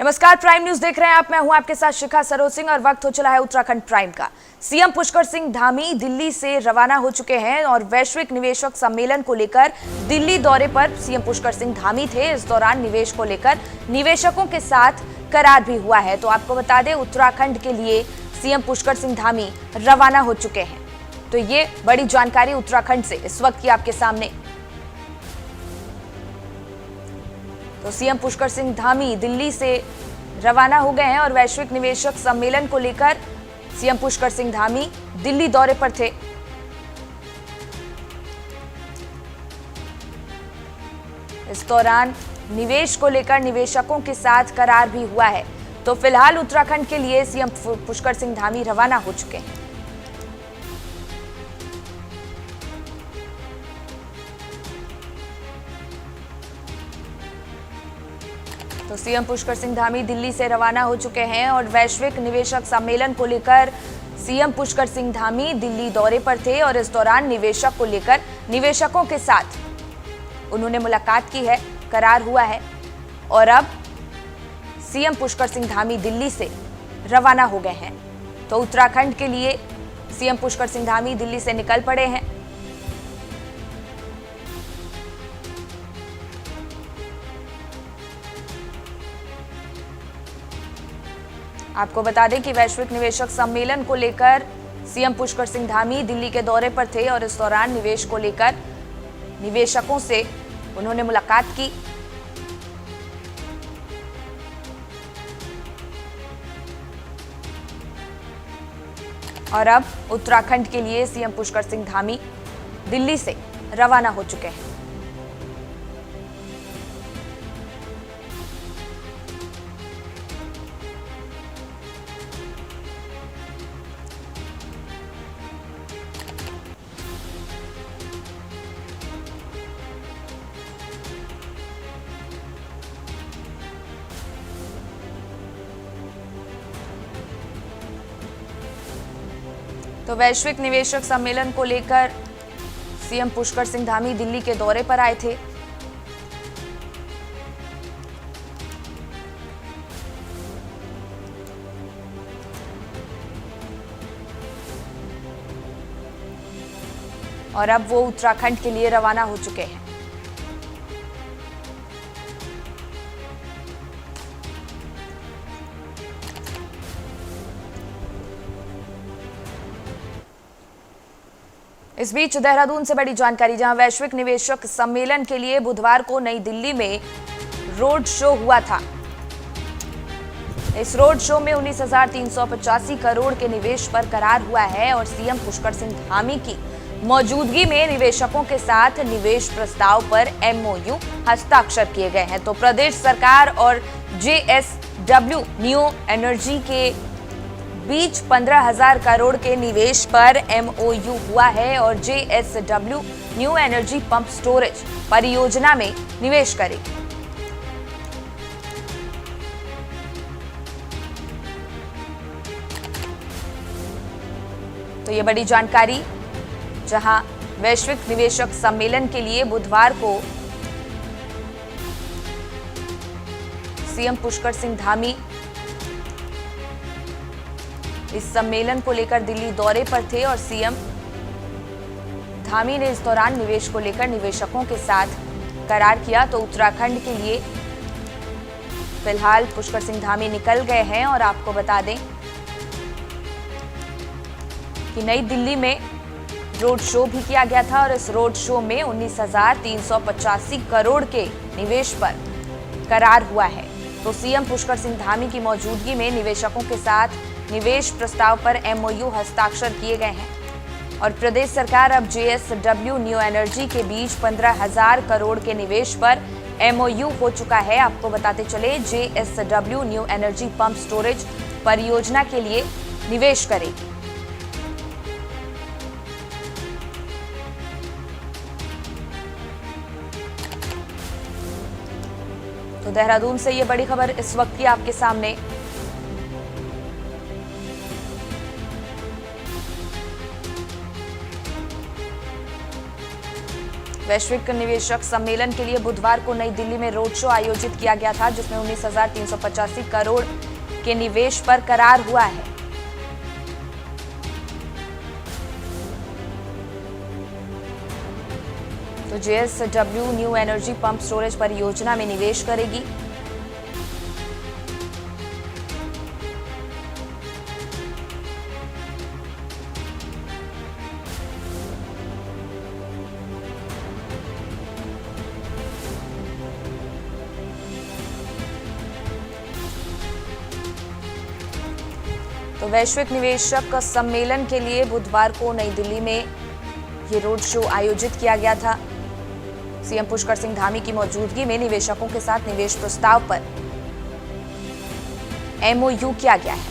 नमस्कार, prime news देख रहे हैं आप। मैं हूं आपके साथ शिखा सरोज सिंह और वक्त हो चला है उत्तराखंड प्राइम का। सीएम पुष्कर सिंह धामी दिल्ली से रवाना हो चुके हैं और वैश्विक निवेशक सम्मेलन को लेकर दिल्ली दौरे पर सीएम पुष्कर सिंह धामी थे। इस दौरान निवेश को लेकर निवेशकों के साथ करार भी हुआ है। तो आपको बता दें, उत्तराखंड के लिए सीएम पुष्कर सिंह धामी रवाना हो चुके हैं। तो ये बड़ी जानकारी उत्तराखंड से इस वक्त की आपके सामने। तो सीएम पुष्कर सिंह धामी दिल्ली से रवाना हो गए हैं और वैश्विक निवेशक सम्मेलन को लेकर सीएम पुष्कर सिंह धामी दिल्ली दौरे पर थे। इस दौरान निवेश को लेकर निवेशकों के साथ करार भी हुआ है। तो फिलहाल उत्तराखंड के लिए सीएम पुष्कर सिंह धामी रवाना हो चुके हैं। तो सीएम पुष्कर सिंह धामी दिल्ली से रवाना हो चुके हैं और वैश्विक निवेशक सम्मेलन को लेकर सीएम पुष्कर सिंह धामी दिल्ली दौरे पर थे और इस दौरान निवेशक को लेकर निवेशकों के साथ उन्होंने मुलाकात की है, करार हुआ है। और अब सीएम पुष्कर सिंह धामी दिल्ली से रवाना हो गए हैं। तो उत्तराखंड के लिए सीएम पुष्कर सिंह धामी दिल्ली से निकल पड़े हैं। आपको बता दें कि वैश्विक निवेशक सम्मेलन को लेकर सीएम पुष्कर सिंह धामी दिल्ली के दौरे पर थे और इस दौरान निवेश को लेकर निवेशकों से उन्होंने मुलाकात की। और अब उत्तराखंड के लिए सीएम पुष्कर सिंह धामी दिल्ली से रवाना हो चुके हैं। तो वैश्विक निवेशक सम्मेलन को लेकर सीएम पुष्कर सिंह धामी दिल्ली के दौरे पर आए थे। और अब वो उत्तराखंड के लिए रवाना हो चुके हैं। इस बीच देहरादून से बड़ी जानकारी, जहां वैश्विक निवेशक सम्मेलन के लिए बुधवार को नई दिल्ली में रोड शो हुआ था। इस रोड शो में 19,385 करोड़ के निवेश पर करार हुआ है और सीएम पुष्कर सिंह धामी की मौजूदगी में निवेशकों के साथ निवेश प्रस्ताव पर एमओयू हस्ताक्षर किए गए हैं। तो प्रदेश सरकार और जेएसडब्ल्यू न्यू एनर्जी के बीच 15,000 करोड़ के निवेश पर एमओयू हुआ है और JSW new energy pump storage परियोजना में निवेश करेगी। तो ये बड़ी जानकारी, जहां वैश्विक निवेशक सम्मेलन के लिए बुधवार को सीएम पुष्कर सिंह धामी इस सम्मेलन को लेकर दिल्ली दौरे पर थे और सीएम धामी ने इस दौरान निवेश को लेकर निवेशकों के साथ करार किया। तो उत्तराखंड के लिए फिलहाल पुष्कर सिंह धामी निकल गए हैं और आपको बता दें कि नई दिल्ली में रोड शो भी किया गया था और इस रोड शो में 19,385 करोड़ के निवेश पर करार हुआ है। तो सीएम पुष्कर सिंह धामी की मौजूदगी में निवेशकों के साथ निवेश प्रस्ताव पर एमओयू हस्ताक्षर किए गए हैं और प्रदेश सरकार अब जेएसडब्ल्यू न्यू एनर्जी के बीच 15,000 करोड़ के निवेश पर एमओयू हो चुका है। आपको बताते चले, JSW new energy pump storage परियोजना के लिए निवेश करेगी। तो देहरादून से ये बड़ी खबर इस वक्त की आपके सामने। वैश्विक निवेशक सम्मेलन के लिए बुधवार को नई दिल्ली में रोड शो आयोजित किया गया था, जिसमें 19,385 करोड़ के निवेश पर करार हुआ है। तो JSW new energy pump storage परियोजना में निवेश करेगी। तो वैश्विक निवेशक सम्मेलन के लिए बुधवार को नई दिल्ली में ये रोड शो आयोजित किया गया था। सीएम पुष्कर सिंह धामी की मौजूदगी में निवेशकों के साथ निवेश प्रस्ताव पर MOU किया गया है।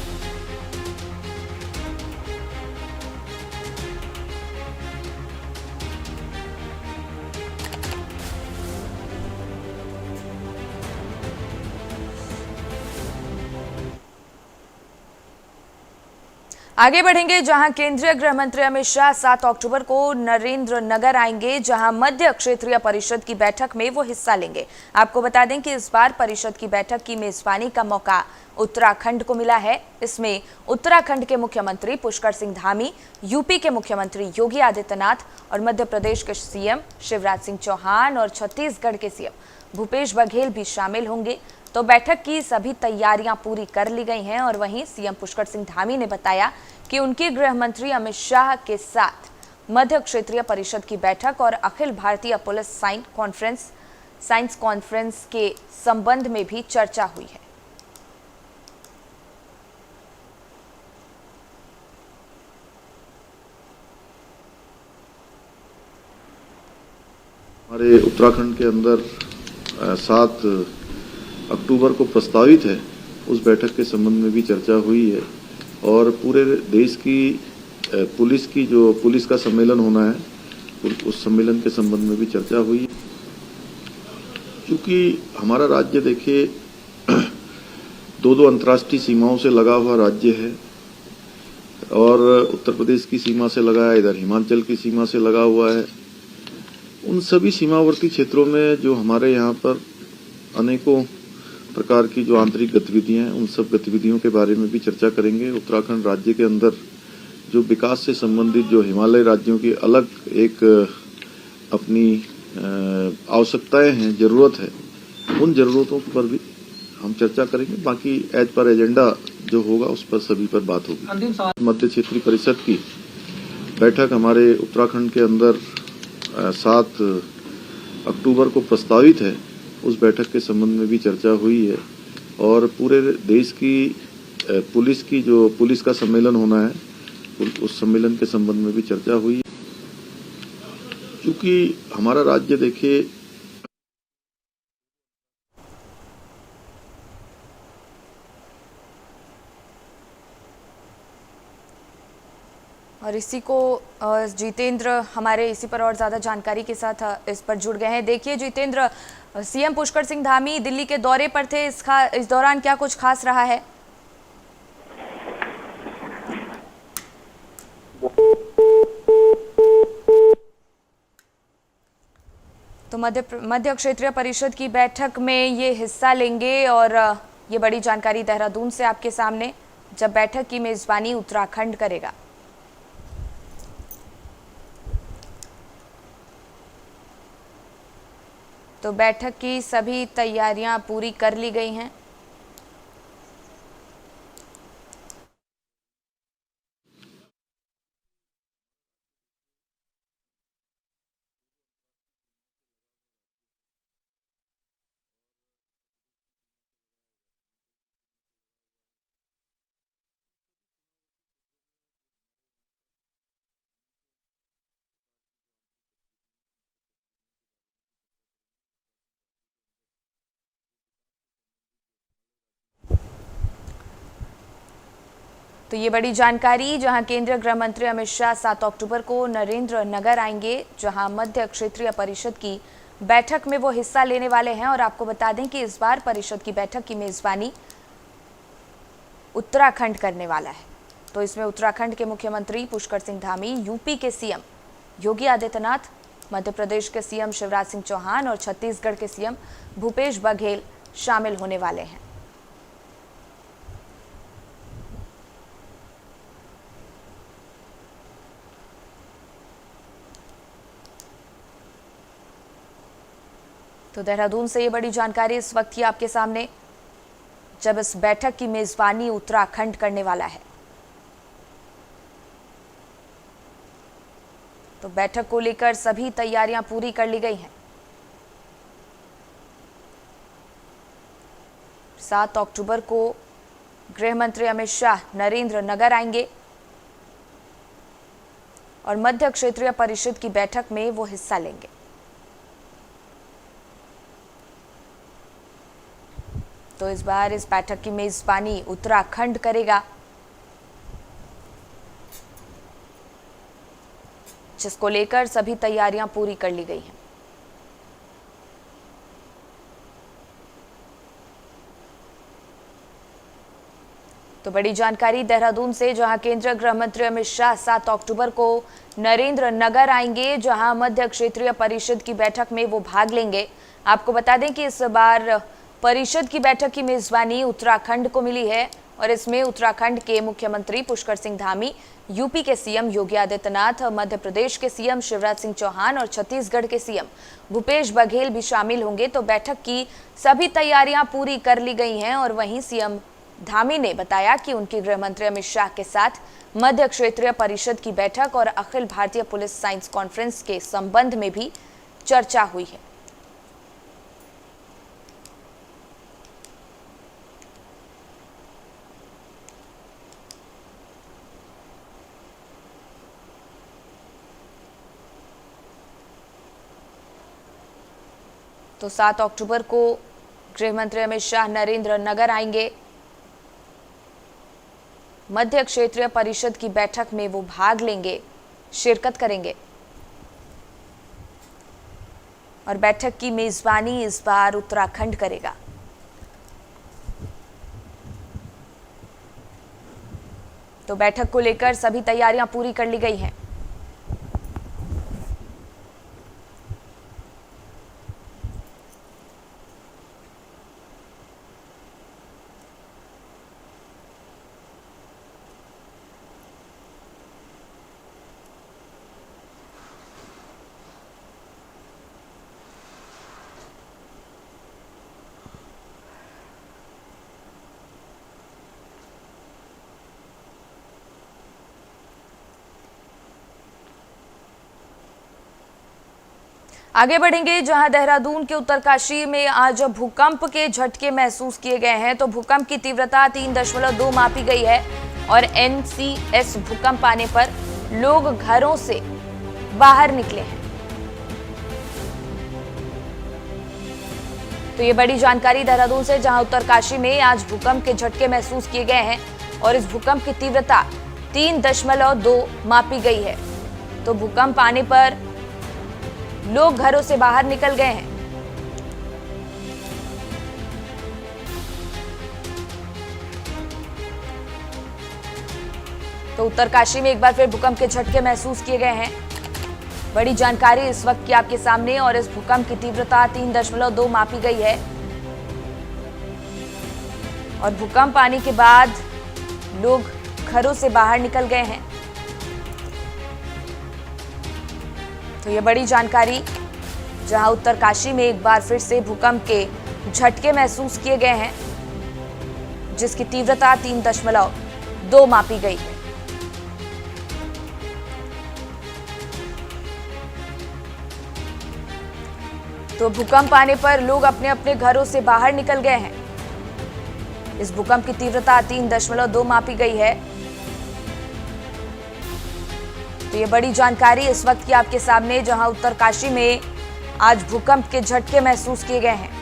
आगे बढ़ेंगे, जहां केंद्रीय गृह मंत्री अमित शाह 7 अक्टूबर को नरेंद्र नगर आएंगे, जहां मध्य क्षेत्रीय परिषद की बैठक में वो हिस्सा लेंगे। आपको बता दें कि इस बार परिषद की बैठक की मेजबानी का मौका उत्तराखंड को मिला है। इसमें उत्तराखंड के मुख्यमंत्री पुष्कर सिंह धामी, यूपी के मुख्यमंत्री योगी आदित्यनाथ और मध्य प्रदेश के सीएम शिवराज सिंह चौहान और छत्तीसगढ़ के सीएम भूपेश बघेल भी शामिल होंगे। तो बैठक की सभी तैयारियां पूरी कर ली गई हैं और वहीं सीएम पुष्कर सिंह धामी ने बताया कि उनके गृह मंत्री अमित शाह के साथ मध्य क्षेत्रीय परिषद की बैठक और Akhil Bharatiya police science conference के संबंध में भी चर्चा हुई है। हमारे उत्तराखंड के अंदर 7 अक्टूबर को प्रस्तावित है, उस बैठक के संबंध में भी चर्चा हुई है और पूरे देश की पुलिस का सम्मेलन होना है, उस सम्मेलन के संबंध में भी चर्चा हुई है। क्योंकि हमारा राज्य देखिए 2 अंतर्राष्ट्रीय सीमाओं से लगा हुआ राज्य है और उत्तर प्रदेश की सीमा से लगा है, इधर हिमाचल की सीमा से लगा हुआ है। उन सभी सीमावर्ती क्षेत्रों में जो हमारे यहाँ पर अनेकों प्रकार की जो आंतरिक गतिविधियां हैं, उन सब गतिविधियों के बारे में भी चर्चा करेंगे। उत्तराखंड राज्य के अंदर जो विकास से संबंधित जो हिमालय राज्यों की अलग एक अपनी आवश्यकताएं हैं, जरूरत है, उन जरूरतों पर भी हम चर्चा करेंगे। बाकी एज पर एजेंडा जो होगा उस पर सभी पर बात होगी। मध्य क्षेत्रीय परिषद की बैठक हमारे उत्तराखंड के अंदर 7 अक्टूबर को प्रस्तावित है, उस बैठक के संबंध में भी चर्चा हुई है और पूरे देश की पुलिस का सम्मेलन होना है, उस सम्मेलन के संबंध में भी चर्चा हुई है। क्योंकि हमारा राज्य देखिए और इसी को जितेंद्र हमारे इसी पर और ज़्यादा जानकारी के साथ इस पर जुड़ गए हैं। देखिए जितेंद्र, सीएम पुष्कर सिंह धामी दिल्ली के दौरे पर थे, इस दौरान क्या कुछ खास रहा है? तो मध्य क्षेत्रीय परिषद की बैठक में ये हिस्सा लेंगे और ये बड़ी जानकारी देहरादून से आपके सामने, जब बैठक की मेजबानी उत्तराखंड करेगा। तो बैठक की सभी तैयारियां पूरी कर ली गई हैं। तो ये बड़ी जानकारी, जहां केंद्रीय गृह मंत्री अमित शाह 7 अक्टूबर को नरेंद्र नगर आएंगे, जहां मध्य क्षेत्रीय परिषद की बैठक में वो हिस्सा लेने वाले हैं। और आपको बता दें कि इस बार परिषद की बैठक की मेजबानी उत्तराखंड करने वाला है। तो इसमें उत्तराखंड के मुख्यमंत्री पुष्कर सिंह धामी, यूपी के सीएम योगी आदित्यनाथ मध्य प्रदेश के सीएम शिवराज सिंह चौहान और छत्तीसगढ़ के सीएम भूपेश बघेल शामिल होने वाले हैं। तो देहरादून से ये बड़ी जानकारी इस वक्त की आपके सामने, जब इस बैठक की मेजबानी उत्तराखंड करने वाला है। तो बैठक को लेकर सभी तैयारियां पूरी कर ली गई हैं। 7 अक्टूबर को गृह मंत्री अमित शाह नरेंद्र नगर आएंगे और मध्य क्षेत्रीय परिषद की बैठक में वो हिस्सा लेंगे। तो इस बार इस बैठक की मेजबानी उत्तराखंड करेगा, जिसको लेकर सभी तैयारियां पूरी कर ली गई हैं। तो बड़ी जानकारी देहरादून से, जहां केंद्रीय गृह मंत्री अमित शाह 7 अक्टूबर को नरेंद्र नगर आएंगे, जहां मध्य क्षेत्रीय परिषद की बैठक में वो भाग लेंगे। आपको बता दें कि इस बार परिषद की बैठक की मेजबानी उत्तराखंड को मिली है और इसमें उत्तराखंड के मुख्यमंत्री पुष्कर सिंह धामी, यूपी के सीएम योगी आदित्यनाथ, मध्य प्रदेश के सीएम शिवराज सिंह चौहान और छत्तीसगढ़ के सीएम भूपेश बघेल भी शामिल होंगे। तो बैठक की सभी तैयारियां पूरी कर ली गई हैं और वहीं सीएम धामी ने बताया कि उनके गृह मंत्री अमित शाह के साथ मध्य क्षेत्रीय परिषद की बैठक और Akhil Bharatiya police science conference के संबंध में भी चर्चा हुई है। तो 7 अक्टूबर को गृह मंत्री अमित शाह नरेंद्र नगर आएंगे। मध्य क्षेत्रीय परिषद की बैठक में वो भाग लेंगे, शिरकत करेंगे और बैठक की मेजबानी इस बार उत्तराखंड करेगा। तो बैठक को लेकर सभी तैयारियां पूरी कर ली गई हैं। आगे बढ़ेंगे, जहां देहरादून के उत्तरकाशी में आज भूकंप के झटके महसूस किए गए हैं। तो भूकंप की तीव्रता 3.2 मापी गई है और NCS भूकंप आने पर लोग घरों से बाहर निकले हैं। तो ये बड़ी जानकारी देहरादून से, जहां उत्तरकाशी में आज भूकंप के झटके महसूस किए गए हैं और इस भूकंप की तीव्रता 3.2 मापी गई है। तो भूकंप आने पर लोग घरों से बाहर निकल गए हैं। तो उत्तरकाशी में एक बार फिर भूकंप के झटके महसूस किए गए हैं। बड़ी जानकारी इस वक्त की आपके सामने और इस भूकंप की तीव्रता 3.2 मापी गई है और भूकंप आने के बाद लोग घरों से बाहर निकल गए हैं। तो ये बड़ी जानकारी, जहां उत्तरकाशी में एक बार फिर से भूकंप के झटके महसूस किए गए हैं, जिसकी तीव्रता 3.2 मापी गई है। तो भूकंप आने पर लोग अपने अपने घरों से बाहर निकल गए हैं। इस भूकंप की तीव्रता 3.2 मापी गई है। तो ये बड़ी जानकारी इस वक्त की आपके सामने, जहां उत्तरकाशी में आज भूकंप के झटके महसूस किए गए हैं।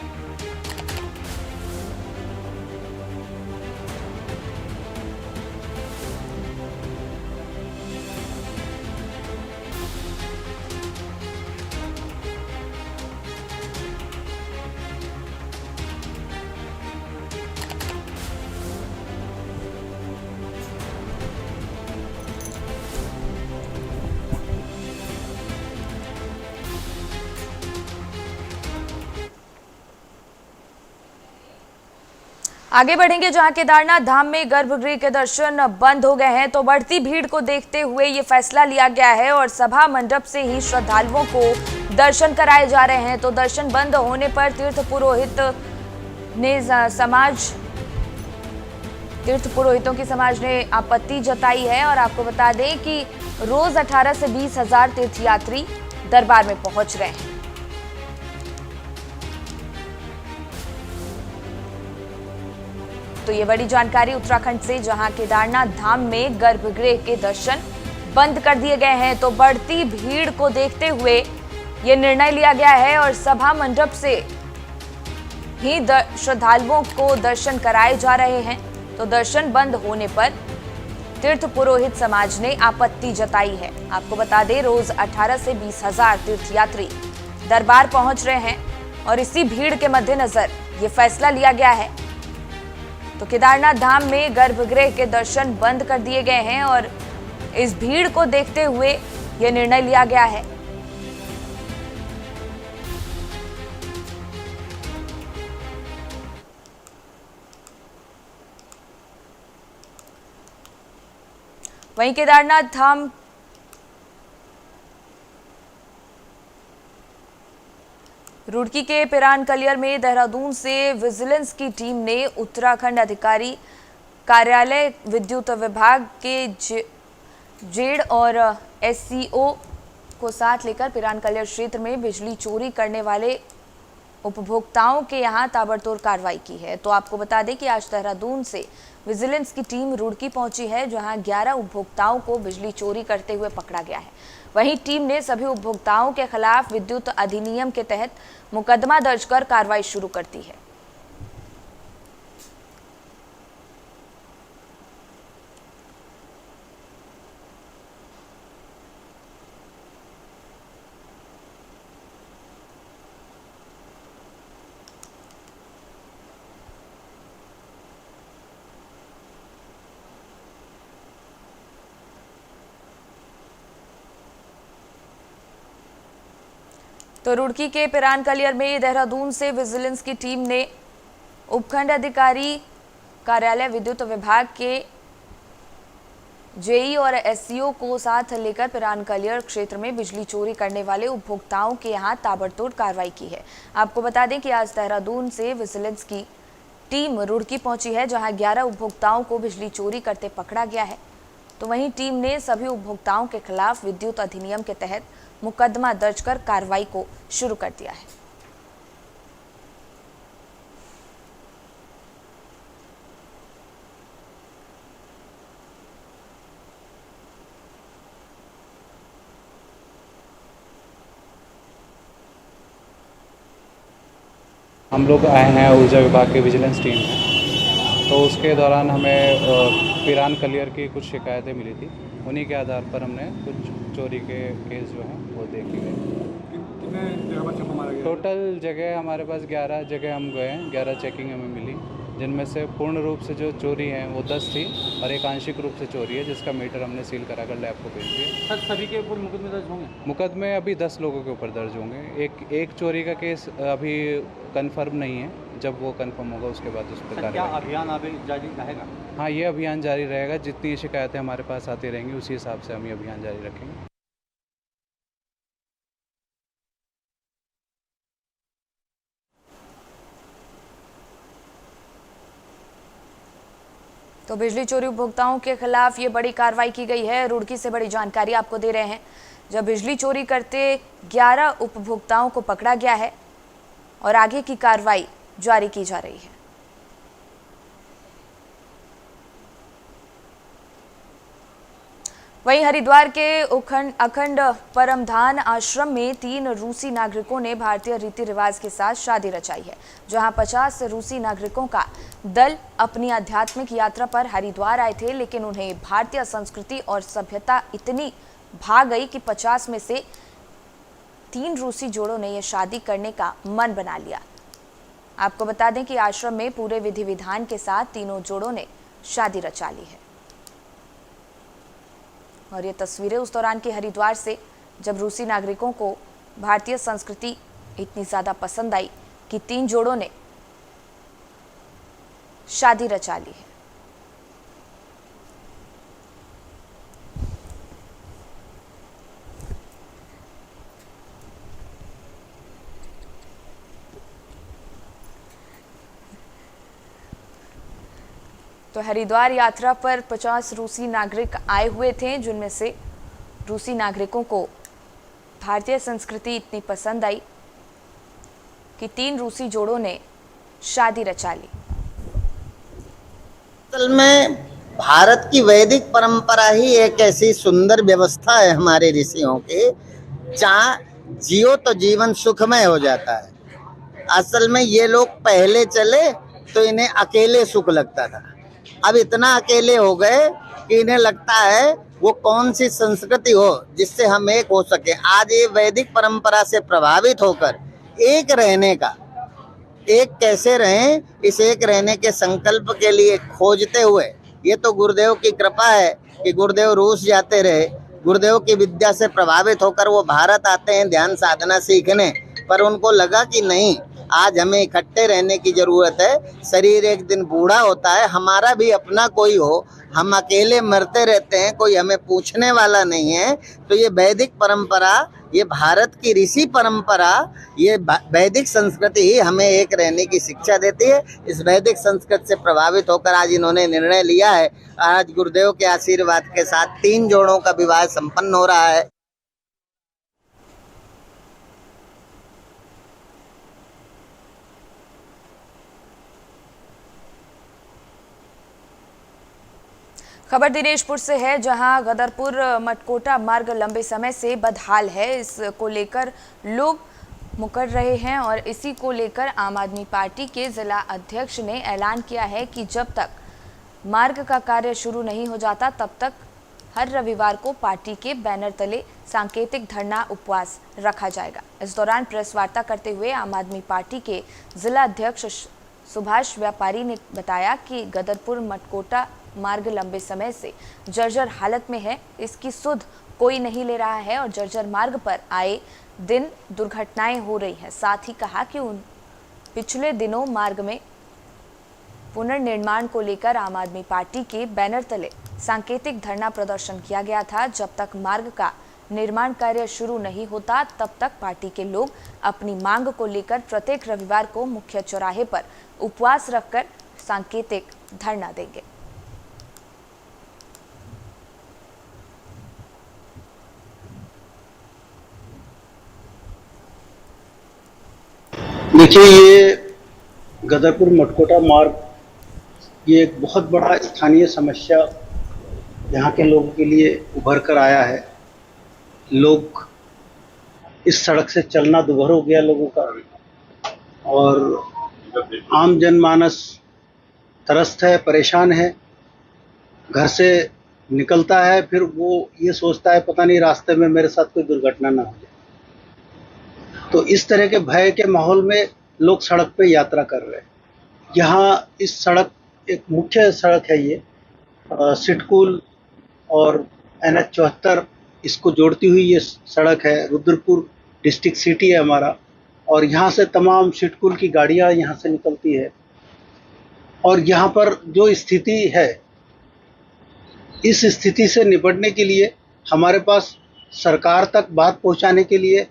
आगे बढ़ेंगे, जहां केदारनाथ धाम में गर्भगृह के दर्शन बंद हो गए हैं, तो बढ़ती भीड़ को देखते हुए ये फैसला लिया गया है और सभा मंडप से ही श्रद्धालुओं को दर्शन कराए जा रहे हैं। तो दर्शन बंद होने पर तीर्थ पुरोहितों की समाज ने आपत्ति जताई है। और आपको बता दें कि रोज 18 से 20 हजार तीर्थयात्री दरबार में पहुंच रहे हैं। तो ये बड़ी जानकारी उत्तराखंड से, जहां केदारनाथ धाम में गर्भगृह के दर्शन बंद कर दिए गए हैं। तो बढ़ती भीड़ को देखते हुए ये निर्णय लिया गया है और सभा मंडप से ही श्रद्धालुओं को दर्शन कराए जा रहे हैं। तो दर्शन बंद होने पर तीर्थ पुरोहित समाज ने आपत्ति जताई है। आपको बता दें, रोज 18 से 20 हजार तीर्थयात्री दरबार पहुंच रहे हैं और इसी भीड़ के मद्देनजर ये फैसला लिया गया है। तो केदारनाथ धाम में गर्भगृह के दर्शन बंद कर दिए गए हैं और इस भीड़ को देखते हुए यह निर्णय लिया गया है। वहीं केदारनाथ धाम रुड़की के पिरानकलियर में देहरादून से विजिलेंस की टीम ने उत्तराखंड अधिकारी कार्यालय विद्युत विभाग के जेड और एससीओ को साथ लेकर पिरानकलियर क्षेत्र में बिजली चोरी करने वाले उपभोक्ताओं के यहां ताबड़तोड़ कार्रवाई की है। तो आपको बता दें कि आज देहरादून से विजिलेंस की टीम रुड़की पहुंची है, जहां 11 उपभोक्ताओं को बिजली चोरी करते हुए पकड़ा गया है। वहीं टीम ने सभी उपभोक्ताओं के खिलाफ विद्युत अधिनियम के तहत मुकदमा दर्ज कर कार्रवाई शुरू कर दी है। तो रुड़की के पिरानकलियर में देहरादून से विजिलेंस की टीम ने उपखंड अधिकारी कार्यालय विद्युत विभाग के जेई और एससीओ को साथ लेकर पिरानकलियर क्षेत्र में बिजली चोरी करने वाले उपभोक्ताओं के यहां ताबड़तोड़ कार्रवाई की है। आपको बता दें कि आज देहरादून से विजिलेंस की टीम रुड़की पहुंची है, जहां 11 उपभोक्ताओं को बिजली चोरी करते पकड़ा गया है। तो वहीं टीम ने सभी उपभोक्ताओं के खिलाफ विद्युत अधिनियम के तहत मुकदमा दर्ज कर कार्रवाई को शुरू कर दिया है। हम लोग आए हैं ऊर्जा विभाग के विजिलेंस टीम में, तो उसके दौरान हमें पिरानकलियर की कुछ शिकायतें मिली थी। उन्हीं के आधार पर हमने कुछ चोरी के केस जो हैं वो देखे गए। कितने जगह पर छापा मारा गया? टोटल जगह हमारे पास 11 जगह हम गए हैं, 11 चेकिंग हमें मिली, जिनमें से पूर्ण रूप से जो चोरी है वो 10 थी और एक आंशिक रूप से चोरी है, जिसका मीटर हमने सील कराकर लैब को भेज दिया। सर, सभी के ऊपर मुकदमे दर्ज होंगे? मुकदमे अभी 10 लोगों के ऊपर दर्ज होंगे। एक चोरी का केस अभी कंफर्म नहीं है, जब वो कंफर्म होगा उसके बाद उस पर क्या अभियान अभी जारी रहेगा? हाँ, ये अभियान जारी रहेगा। जितनी शिकायतें हमारे पास आती रहेंगी उसी हिसाब से हम ये अभियान जारी रखेंगे। तो बिजली चोरी उपभोक्ताओं के खिलाफ ये बड़ी कार्रवाई की गई है। रुड़की से बड़ी जानकारी आपको दे रहे हैं, जब बिजली चोरी करते 11 उपभोक्ताओं को पकड़ा गया है और आगे की कार्रवाई जारी की जा रही है। वहीं हरिद्वार के अखंड परमधान आश्रम में 3 रूसी नागरिकों ने भारतीय रीति रिवाज के साथ शादी रचाई है, जहां 50 रूसी नागरिकों का दल अपनी आध्यात्मिक यात्रा पर हरिद्वार आए थे, लेकिन उन्हें भारतीय संस्कृति और सभ्यता इतनी भा गई कि 50 में से 3 रूसी जोड़ों ने यह शादी करने का मन बना लिया। आपको बता दें कि आश्रम में पूरे विधि विधान के साथ तीनों जोड़ों ने शादी रचा ली है। और ये तस्वीरें उस दौरान की हरिद्वार से, जब रूसी नागरिकों को भारतीय संस्कृति इतनी ज़्यादा पसंद आई कि 3 जोड़ों ने शादी रचा ली है। तो हरिद्वार यात्रा पर 50 रूसी नागरिक आए हुए थे, जिनमें से रूसी नागरिकों को भारतीय संस्कृति इतनी पसंद आई कि 3 रूसी जोड़ों ने शादी रचा ली। असल में भारत की वैदिक परंपरा ही एक ऐसी सुंदर व्यवस्था है हमारे ऋषियों की, जहाँ जियो तो जीवन सुखमय हो जाता है। असल में ये लोग पहले चले तो इन्हें अकेले सुख लगता था, अब इतना अकेले हो गए कि इन्हें लगता है वो कौन सी संस्कृति हो जिससे हम एक हो सके। आज ये वैदिक परंपरा से प्रभावित होकर एक रहने का, एक कैसे रहें, इस एक रहने के संकल्प के लिए खोजते हुए, ये तो गुरुदेव की कृपा है कि गुरुदेव रूस जाते रहे, गुरुदेव की विद्या से प्रभावित होकर वो भारत आते हैं ध्यान साधना सीखने, पर उनको लगा कि नहीं, आज हमें इकट्ठे रहने की जरूरत है। शरीर एक दिन बूढ़ा होता है, हमारा भी अपना कोई हो, हम अकेले मरते रहते हैं, कोई हमें पूछने वाला नहीं है। तो ये वैदिक परंपरा, ये भारत की ऋषि परंपरा, ये वैदिक संस्कृति ही हमें एक रहने की शिक्षा देती है। इस वैदिक संस्कृति से प्रभावित होकर आज इन्होंने निर्णय लिया है। आज गुरुदेव के आशीर्वाद के साथ 3 जोड़ों का विवाह संपन्न हो रहा है। खबर दिनेशपुर से है, जहां गदरपुर मटकोटा मार्ग लंबे समय से बदहाल है। इसको लेकर लोग मुकर रहे हैं और इसी को लेकर आम आदमी पार्टी के जिला अध्यक्ष ने ऐलान किया है कि जब तक मार्ग का कार्य शुरू नहीं हो जाता तब तक हर रविवार को पार्टी के बैनर तले सांकेतिक धरना उपवास रखा जाएगा। इस दौरान प्रेस वार्ता करते हुए आम आदमी पार्टी के जिला अध्यक्ष सुभाष व्यापारी ने बताया कि गदरपुर मटकोटा मार्ग लंबे समय से जर्जर हालत में है, इसकी सुध कोई नहीं ले रहा है और जर्जर मार्ग पर आए दिन दुर्घटनाएं हो रही हैं। साथ ही कहा कि पिछले दिनों मार्ग में पुनर्निर्माण को लेकर आम आदमी पार्टी के बैनर तले सांकेतिक धरना प्रदर्शन किया गया था। जब तक मार्ग का निर्माण कार्य शुरू नहीं होता तब तक पार्टी के लोग अपनी मांग को लेकर प्रत्येक रविवार को मुख्य चौराहे पर उपवास रखकर सांकेतिक धरना देंगे। देखिए, ये गदरपुर मटकोटा मार्ग ये एक बहुत बड़ा स्थानीय समस्या यहाँ के लोगों के लिए उभर कर आया है। लोग इस सड़क से चलना दुभर हो गया लोगों का, और आम जनमानस त्रस्त है, परेशान है। घर से निकलता है, फिर वो ये सोचता है पता नहीं रास्ते में मेरे साथ कोई दुर्घटना ना हो जाए। तो इस तरह के भय के माहौल में लोग सड़क पे यात्रा कर रहे हैं। यहाँ इस सड़क, एक मुख्य सड़क है ये, सिटकुल और NH 74 इसको जोड़ती हुई ये सड़क है। रुद्रपुर डिस्ट्रिक्ट सिटी है हमारा, और यहाँ से तमाम सिटकुल की गाड़ियाँ यहाँ से निकलती है। और यहाँ पर जो स्थिति है, इस स्थिति से निपटने के लिए हमारे पास सरकार तक बात पहुँचाने के लिए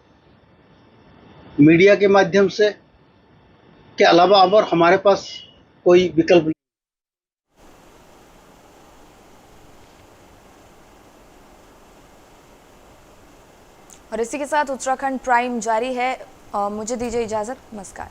मीडिया के माध्यम से के अलावा अब और हमारे पास कोई विकल्प नहीं। और इसी के साथ उत्तराखंड प्राइम जारी है। मुझे दीजिए इजाजत। नमस्कार।